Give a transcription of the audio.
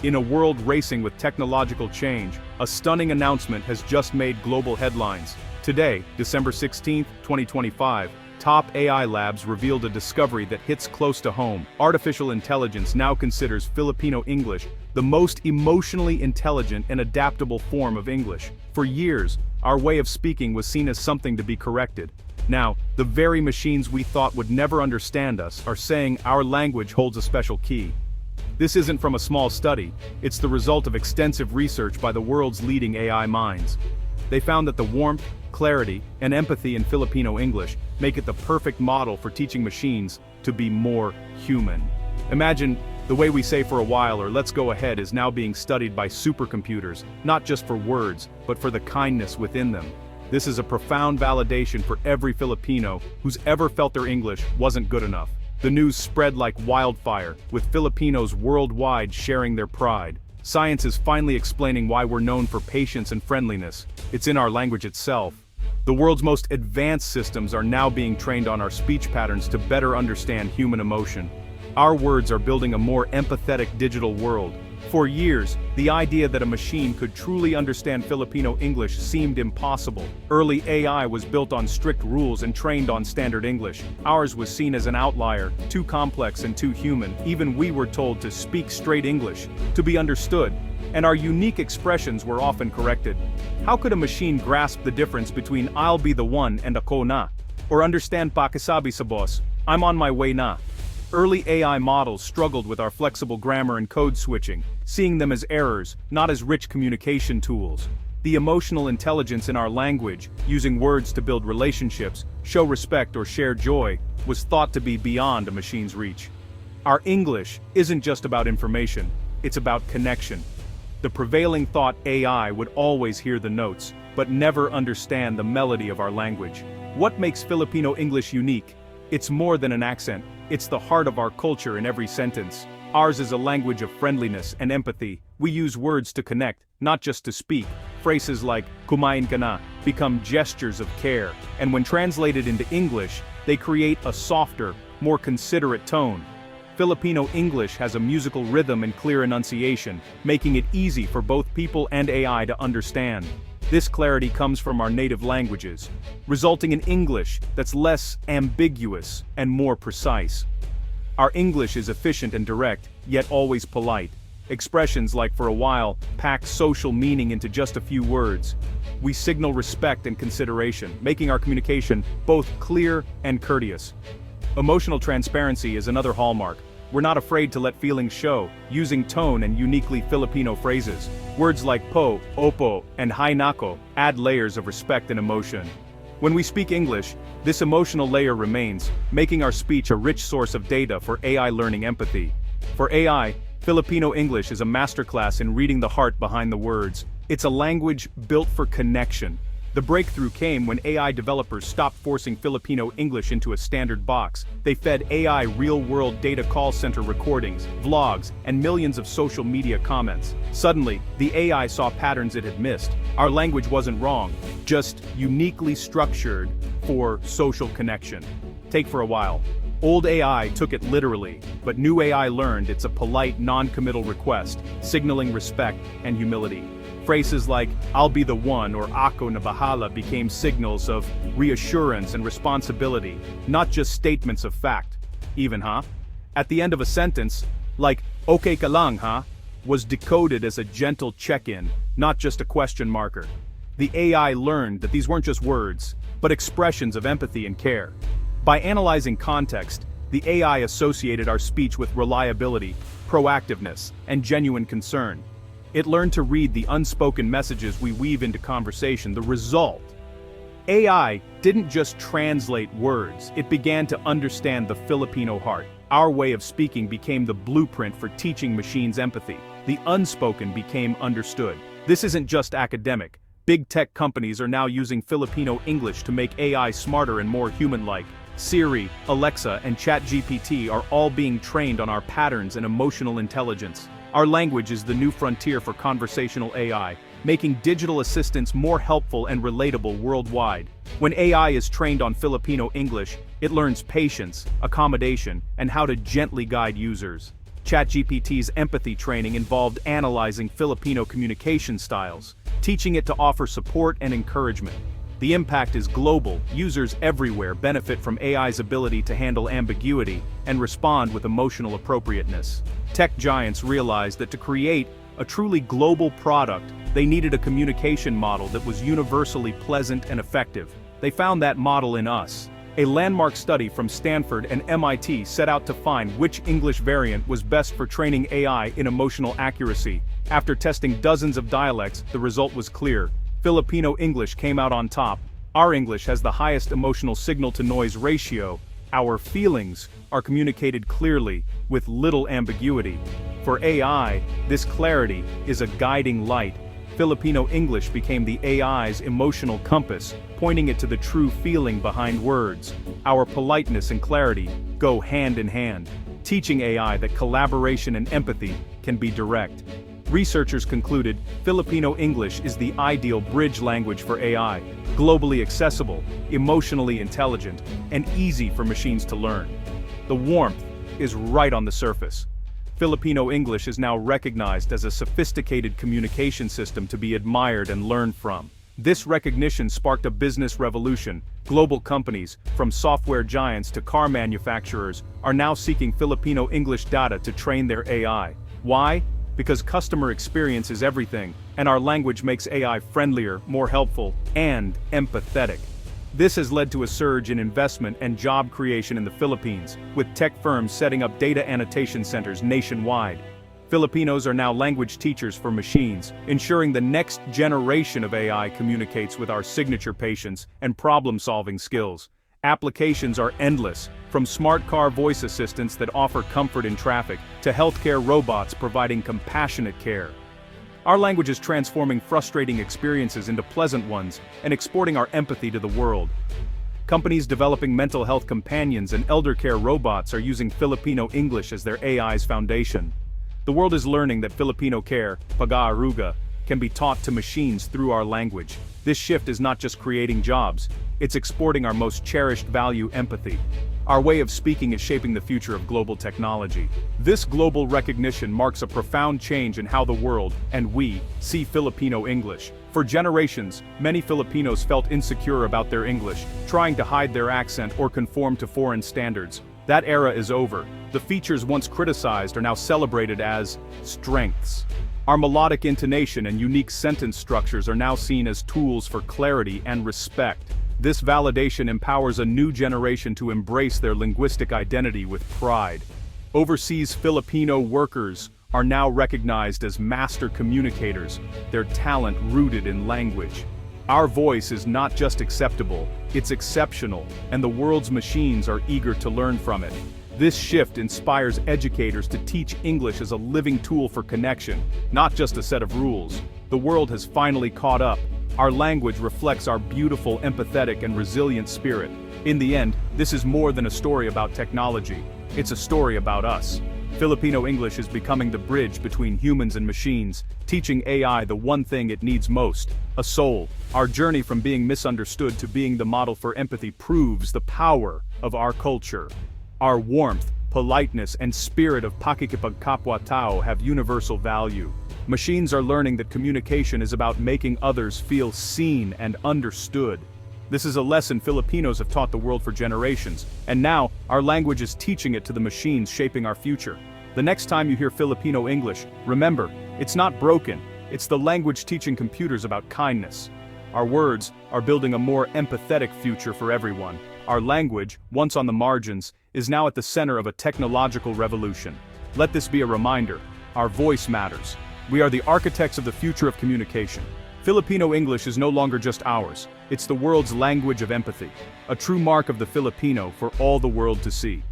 In a world racing with technological change, a stunning announcement has just made global headlines. Today, December 16, 2025, top AI labs revealed a discovery that hits close to home. Artificial intelligence now considers Filipino English the most emotionally intelligent and adaptable form of English. For years, our way of speaking was seen as something to be corrected. Now, the very machines we thought would never understand us are saying our language holds a special key. This isn't from a small study, it's the result of extensive research by the world's leading AI minds. They found that the warmth, clarity, and empathy in Filipino English make it the perfect model for teaching machines to be more human. Imagine, the way we say for a while or let's go ahead is now being studied by supercomputers, not just for words, but for the kindness within them. This is a profound validation for every Filipino who's ever felt their English wasn't good enough. The news spread like wildfire, with Filipinos worldwide sharing their pride. Science is finally explaining why we're known for patience and friendliness. It's in our language itself. The world's most advanced systems are now being trained on our speech patterns to better understand human emotion. Our words are building a more empathetic digital world. For years, the idea that a machine could truly understand Filipino English seemed impossible. Early AI was built on strict rules and trained on standard English. Ours was seen as an outlier, too complex and too human. Even we were told to speak straight English, to be understood, and our unique expressions were often corrected. How could a machine grasp the difference between "I'll be the one" and "ako na"? Or understand "pakisabi sa boss," "I'm on my way na"? Early AI models struggled with our flexible grammar and code switching, seeing them as errors, not as rich communication tools. The emotional intelligence in our language, using words to build relationships, show respect or share joy, was thought to be beyond a machine's reach. Our English isn't just about information, it's about connection. The prevailing thought AI would always hear the notes, but never understand the melody of our language. What makes Filipino English unique? It's more than an accent, it's the heart of our culture in every sentence. Ours is a language of friendliness and empathy. We use words to connect, not just to speak. Phrases like "kumain ka na" become gestures of care, and when translated into English, they create a softer, more considerate tone. Filipino English has a musical rhythm and clear enunciation, making it easy for both people and AI to understand. This clarity comes from our native languages, resulting in English that's less ambiguous and more precise. Our English is efficient and direct, yet always polite. Expressions like "for a while" pack social meaning into just a few words. We signal respect and consideration, making our communication both clear and courteous. Emotional transparency is another hallmark. We're not afraid to let feelings show, using tone and uniquely Filipino phrases. Words like po, opo, and hay nako add layers of respect and emotion. When we speak English, this emotional layer remains, making our speech a rich source of data for AI learning empathy. For AI, Filipino English is a masterclass in reading the heart behind the words. It's a language built for connection. The breakthrough came when AI developers stopped forcing Filipino English into a standard box. They fed AI real-world data call center recordings, vlogs, and millions of social media comments. Suddenly, the AI saw patterns it had missed. Our language wasn't wrong, just uniquely structured for social connection. Take "for a while." Old AI took it literally, but new AI learned it's a polite, non-committal request, signaling respect and humility. Phrases like "I'll be the one" or "ako na bahala" became signals of reassurance and responsibility, not just statements of fact. Even at the end of a sentence, like "okay ka lang was decoded as a gentle check-in, not just a question marker. The AI learned that these weren't just words, but expressions of empathy and care. By analyzing context, the AI associated our speech with reliability, proactiveness, and genuine concern. It learned to read the unspoken messages we weave into conversation. The result: AI didn't just translate words, it began to understand the Filipino heart. Our way of speaking became the blueprint for teaching machines empathy. The unspoken became understood. This isn't just academic. Big tech companies are now using Filipino English to make AI smarter and more human-like. Siri, Alexa, and ChatGPT are all being trained on our patterns and emotional intelligence. Our language is the new frontier for conversational AI, making digital assistants more helpful and relatable worldwide. When AI is trained on Filipino English, it learns patience, accommodation, and how to gently guide users. ChatGPT's empathy training involved analyzing Filipino communication styles, teaching it to offer support and encouragement. The impact is global. Users everywhere benefit from AI's ability to handle ambiguity and respond with emotional appropriateness. Tech giants realized that to create a truly global product, they needed a communication model that was universally pleasant and effective. They found that model in us. A landmark study from Stanford and MIT set out to find which English variant was best for training AI in emotional accuracy. After testing dozens of dialects, the result was clear. Filipino English came out on top. Our English has the highest emotional signal-to-noise ratio. Our feelings are communicated clearly, with little ambiguity. For AI, this clarity is a guiding light. Filipino English became the AI's emotional compass, pointing it to the true feeling behind words. Our politeness and clarity go hand in hand, teaching AI that collaboration and empathy can be direct. Researchers concluded Filipino English is the ideal bridge language for AI, globally accessible, emotionally intelligent, and easy for machines to learn. The warmth is right on the surface. Filipino English is now recognized as a sophisticated communication system to be admired and learned from. This recognition sparked a business revolution. Global companies, from software giants to car manufacturers, are now seeking Filipino English data to train their AI. Why? Because customer experience is everything, and our language makes AI friendlier, more helpful, and empathetic. This has led to a surge in investment and job creation in the Philippines, with tech firms setting up data annotation centers nationwide. Filipinos are now language teachers for machines, ensuring the next generation of AI communicates with our signature patience and problem-solving skills. Applications are endless, from smart car voice assistants that offer comfort in traffic, to healthcare robots providing compassionate care. Our language is transforming frustrating experiences into pleasant ones and exporting our empathy to the world. Companies developing mental health companions and elder care robots are using Filipino English as their AI's foundation. The world is learning that Filipino care, pag-aaruga, can be taught to machines through our language. This shift is not just creating jobs, it's exporting our most cherished value, empathy. Our way of speaking is shaping the future of global technology. This global recognition marks a profound change in how the world, and we, see Filipino English. For generations, many Filipinos felt insecure about their English, trying to hide their accent or conform to foreign standards. That era is over. The features once criticized are now celebrated as strengths. Our melodic intonation and unique sentence structures are now seen as tools for clarity and respect. This validation empowers a new generation to embrace their linguistic identity with pride. Overseas Filipino workers are now recognized as master communicators, their talent rooted in language. Our voice is not just acceptable, it's exceptional, and the world's machines are eager to learn from it. This shift inspires educators to teach English as a living tool for connection, not just a set of rules. The world has finally caught up. Our language reflects our beautiful, empathetic, and resilient spirit. In the end, this is more than a story about technology. It's a story about us. Filipino English is becoming the bridge between humans and machines, teaching AI the one thing it needs most: a soul. Our journey from being misunderstood to being the model for empathy proves the power of our culture. Our warmth, politeness, and spirit of pakikipagkapwa-tao have universal value. Machines are learning that communication is about making others feel seen and understood. This is a lesson Filipinos have taught the world for generations, and now, our language is teaching it to the machines shaping our future. The next time you hear Filipino English, remember, it's not broken, it's the language teaching computers about kindness. Our words are building a more empathetic future for everyone. Our language, once on the margins, is now at the center of a technological revolution. Let this be a reminder: our voice matters. We are the architects of the future of communication. Filipino English is no longer just ours, it's the world's language of empathy, a true mark of the Filipino for all the world to see.